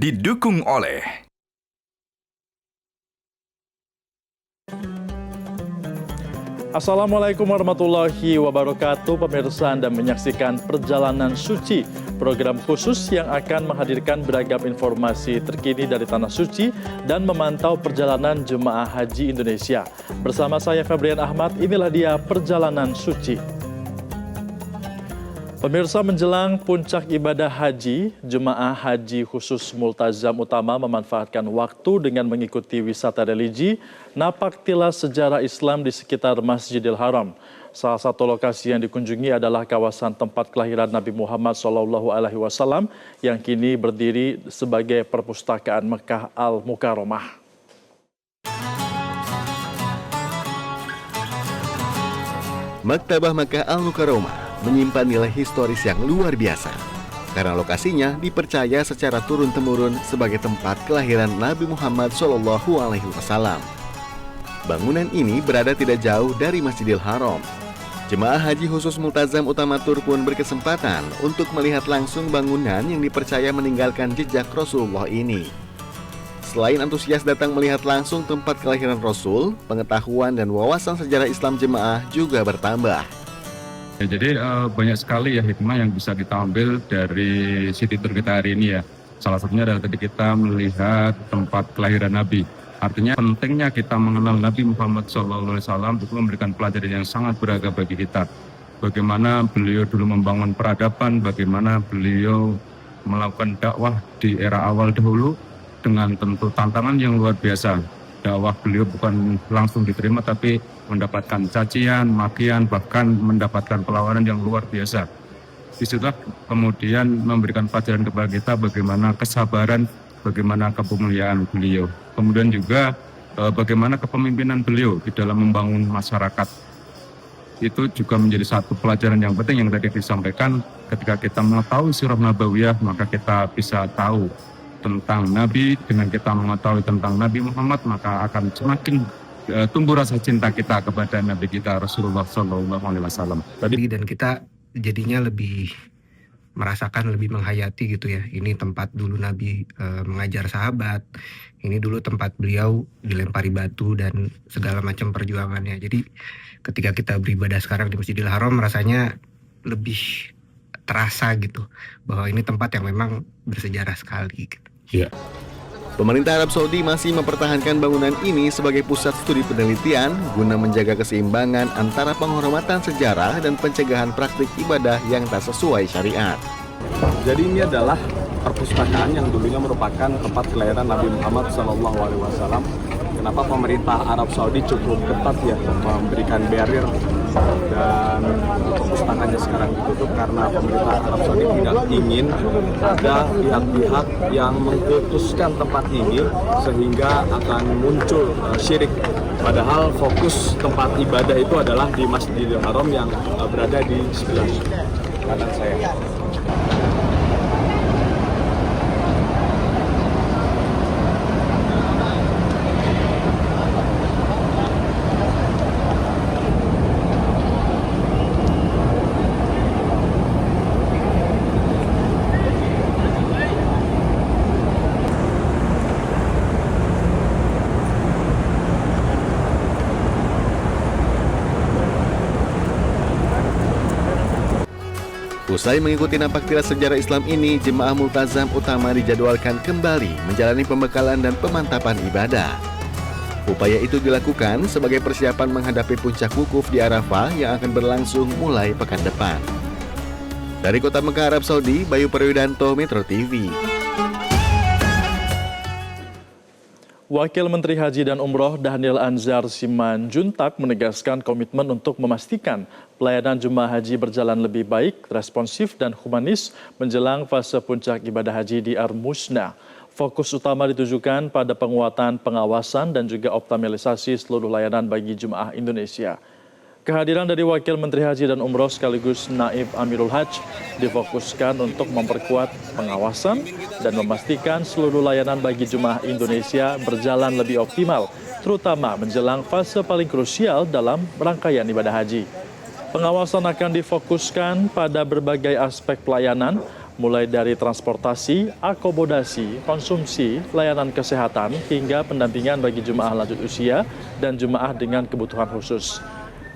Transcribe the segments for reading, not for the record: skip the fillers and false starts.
didukung oleh Assalamualaikum warahmatullahi wabarakatuh. Pemirsa, Anda menyaksikan Perjalanan Suci, program khusus yang akan menghadirkan beragam informasi terkini dari Tanah Suci dan memantau perjalanan jemaah haji Indonesia. Bersama saya Febrian Ahmad, inilah dia Perjalanan Suci. Pemirsa, menjelang puncak ibadah haji, jemaah haji khusus Multazam Utama memanfaatkan waktu dengan mengikuti wisata religi, napak tilas sejarah Islam di sekitar Masjidil Haram. Salah satu lokasi yang dikunjungi adalah kawasan tempat kelahiran Nabi Muhammad SAW yang kini berdiri sebagai perpustakaan Mekah Al-Mukarramah. Maktabah Mekah Al-Mukarramah menyimpan nilai historis yang luar biasa karena lokasinya dipercaya secara turun-temurun sebagai tempat kelahiran Nabi Muhammad SAW. Bangunan ini berada tidak jauh dari Masjidil Haram. Jemaah haji khusus Multazam Utama Tur pun berkesempatan untuk melihat langsung bangunan yang dipercaya meninggalkan jejak Rasulullah ini. Selain antusias datang melihat langsung tempat kelahiran Rasul, pengetahuan dan wawasan sejarah Islam jemaah juga bertambah. Ya, jadi banyak sekali ya hikmah yang bisa kita ambil dari City Tour kita hari ini ya. Salah satunya adalah tadi kita melihat tempat kelahiran Nabi. Artinya pentingnya kita mengenal Nabi Muhammad SAW itu memberikan pelajaran yang sangat berharga bagi kita. Bagaimana beliau dulu membangun peradaban, bagaimana beliau melakukan dakwah di era awal dahulu dengan tentu tantangan yang luar biasa. Dakwah beliau bukan langsung diterima tapi mendapatkan cacian, makian, bahkan mendapatkan perlawanan yang luar biasa. Disitulah kemudian memberikan pelajaran kepada kita bagaimana kesabaran, bagaimana kemuliaan beliau. Kemudian juga bagaimana kepemimpinan beliau di dalam membangun masyarakat. Itu juga menjadi satu pelajaran yang penting yang tadi disampaikan. Ketika kita mengetahui sirah nabawiyah, maka kita bisa tahu tentang Nabi. Dengan kita mengetahui tentang Nabi Muhammad, maka akan semakin tumbuh rasa cinta kita kepada Nabi kita Rasulullah SAW. Dan kita jadinya lebih merasakan, lebih menghayati gitu ya. Ini tempat dulu Nabi mengajar sahabat. Ini dulu tempat beliau dilempari batu dan segala macam perjuangannya. Jadi ketika kita beribadah sekarang di Masjidil Haram, rasanya lebih terasa gitu bahwa ini tempat yang memang bersejarah sekali gitu. Ya. Pemerintah Arab Saudi masih mempertahankan bangunan ini sebagai pusat studi penelitian guna menjaga keseimbangan antara penghormatan sejarah dan pencegahan praktik ibadah yang tak sesuai syariat. Jadi ini adalah perpustakaan yang dulunya merupakan tempat kelahiran Nabi Muhammad SAW. Kenapa pemerintah Arab Saudi cukup ketat ya memberikan barrier dan perpustakaannya sekarang ditutup karena pemerintah Arab Saudi tidak ingin ada pihak-pihak yang mengkultuskan tempat ini sehingga akan muncul syirik. Padahal fokus tempat ibadah itu adalah di Masjidil Haram yang berada di sebelah kanan saya. Usai mengikuti napak tilas sejarah Islam ini, jemaah Multazam Utama dijadwalkan kembali menjalani pembekalan dan pemantapan ibadah. Upaya itu dilakukan sebagai persiapan menghadapi puncak wukuf di Arafah yang akan berlangsung mulai pekan depan. Dari Kota Mekah, Arab Saudi, Bayu Perwidanto, Metro TV. Wakil Menteri Haji dan Umroh Dhanil Anzar Simanjuntak menegaskan komitmen untuk memastikan pelayanan jemaah haji berjalan lebih baik, responsif, dan humanis menjelang fase puncak ibadah haji di Ar-Musna. Fokus utama ditujukan pada penguatan pengawasan dan juga optimalisasi seluruh layanan bagi jemaah Indonesia. Kehadiran dari Wakil Menteri Haji dan Umroh sekaligus Naib Amirul Hajj difokuskan untuk memperkuat pengawasan dan memastikan seluruh layanan bagi jemaah Indonesia berjalan lebih optimal, terutama menjelang fase paling krusial dalam rangkaian ibadah haji. Pengawasan akan difokuskan pada berbagai aspek pelayanan, mulai dari transportasi, akomodasi, konsumsi, layanan kesehatan, hingga pendampingan bagi jemaah lanjut usia dan jemaah dengan kebutuhan khusus.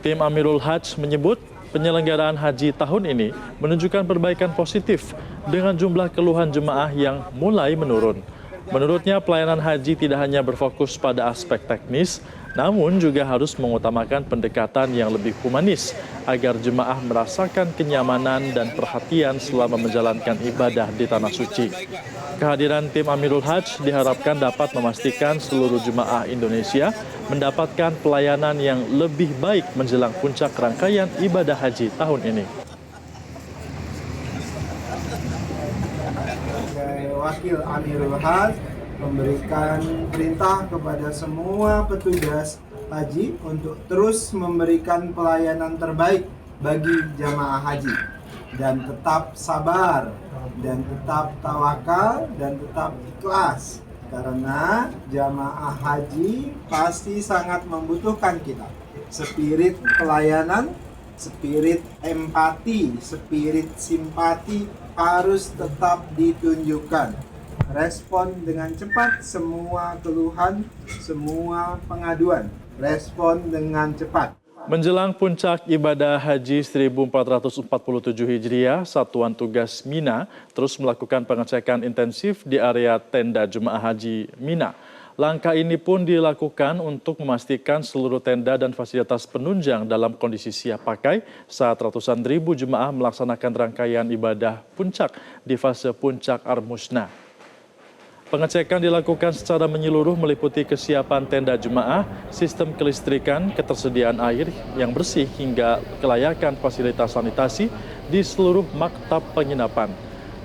Tim Amirul Hajj menyebut penyelenggaraan haji tahun ini menunjukkan perbaikan positif dengan jumlah keluhan jemaah yang mulai menurun. Menurutnya, pelayanan haji tidak hanya berfokus pada aspek teknis, namun juga harus mengutamakan pendekatan yang lebih humanis agar jemaah merasakan kenyamanan dan perhatian selama menjalankan ibadah di Tanah Suci. Kehadiran tim Amirul Hajj diharapkan dapat memastikan seluruh jemaah Indonesia mendapatkan pelayanan yang lebih baik menjelang puncak rangkaian ibadah haji tahun ini. Wakil Amirul Hajj memberikan perintah kepada semua petugas haji untuk terus memberikan pelayanan terbaik bagi jamaah haji dan tetap sabar dan tetap tawakal dan tetap ikhlas karena jamaah haji pasti sangat membutuhkan kita. Spirit pelayanan, spirit empati, spirit simpati harus tetap ditunjukkan. Respon dengan cepat semua keluhan, semua pengaduan. Respon dengan cepat. Menjelang puncak ibadah haji 1447 Hijriah, Satuan Tugas Mina terus melakukan pengecekan intensif di area tenda jemaah haji Mina. Langkah ini pun dilakukan untuk memastikan seluruh tenda dan fasilitas penunjang dalam kondisi siap pakai saat ratusan ribu jemaah melaksanakan rangkaian ibadah puncak di fase puncak Armusna. Pengecekan dilakukan secara menyeluruh meliputi kesiapan tenda jemaah, sistem kelistrikan, ketersediaan air yang bersih hingga kelayakan fasilitas sanitasi di seluruh maktab penginapan.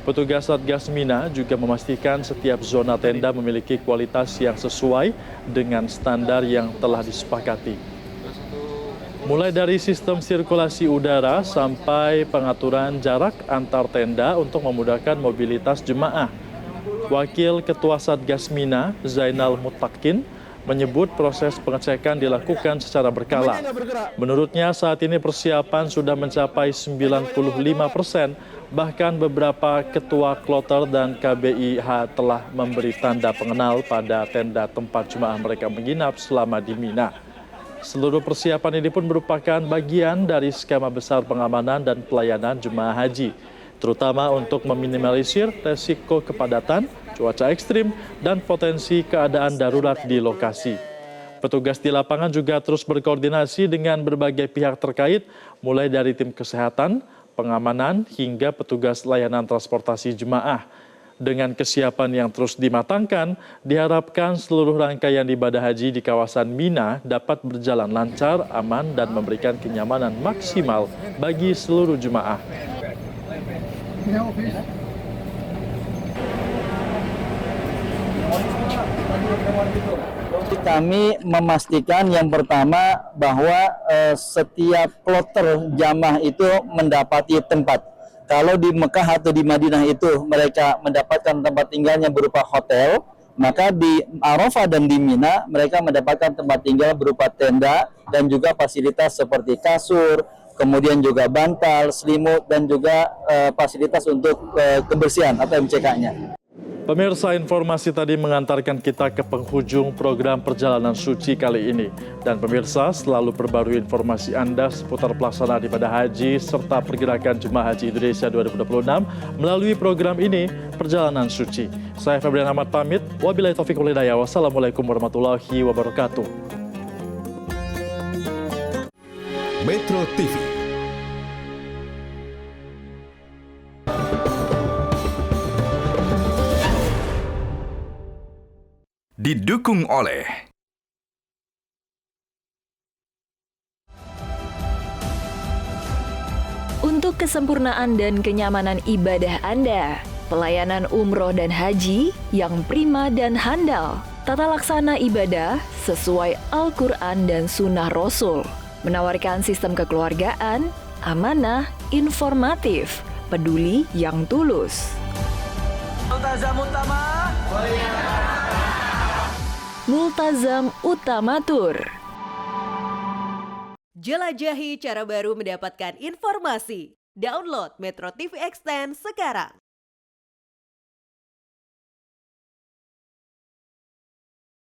Petugas Satgas Mina juga memastikan setiap zona tenda memiliki kualitas yang sesuai dengan standar yang telah disepakati. Mulai dari sistem sirkulasi udara sampai pengaturan jarak antar tenda untuk memudahkan mobilitas jemaah. Wakil Ketua Satgas Mina, Zainal Mutakin, menyebut proses pengecekan dilakukan secara berkala. Menurutnya saat ini persiapan sudah mencapai 95%. Bahkan beberapa ketua kloter dan KBIH telah memberi tanda pengenal pada tenda tempat jemaah mereka menginap selama di Mina. Seluruh persiapan ini pun merupakan bagian dari skema besar pengamanan dan pelayanan jemaah haji, terutama untuk meminimalisir resiko kepadatan, cuaca ekstrim, dan potensi keadaan darurat di lokasi. Petugas di lapangan juga terus berkoordinasi dengan berbagai pihak terkait, mulai dari tim kesehatan, pengamanan, hingga petugas layanan transportasi jemaah. Dengan kesiapan yang terus dimatangkan, diharapkan seluruh rangkaian ibadah haji di kawasan Mina dapat berjalan lancar, aman, dan memberikan kenyamanan maksimal bagi seluruh jemaah. Kami memastikan yang pertama bahwa setiap kloter jamaah itu mendapati tempat. Kalau di Mekah atau di Madinah itu mereka mendapatkan tempat tinggalnya berupa hotel, maka di Arafah dan di Mina mereka mendapatkan tempat tinggal berupa tenda dan juga fasilitas seperti kasur, kemudian juga bantal, selimut, dan juga fasilitas untuk kebersihan atau MCK-nya. Pemirsa, informasi tadi mengantarkan kita ke penghujung program Perjalanan Suci kali ini. Dan pemirsa, selalu perbarui informasi Anda seputar pelaksanaan ibadah haji serta pergerakan Jemaah Haji Indonesia 2026 melalui program ini, Perjalanan Suci. Saya Febrian Ahmad pamit. Wabillahi taufiq wal hidayah. Wassalamualaikum warahmatullahi wabarakatuh. Metro TV. Didukung oleh untuk kesempurnaan dan kenyamanan ibadah Anda, pelayanan umroh dan haji yang prima dan handal, tata laksana ibadah sesuai Al-Quran dan Sunnah Rasul, menawarkan sistem kekeluargaan, amanah, informatif, peduli yang tulus. Multazam Utamatur. Jelajahi cara baru mendapatkan informasi. Download Metro TV Extend sekarang.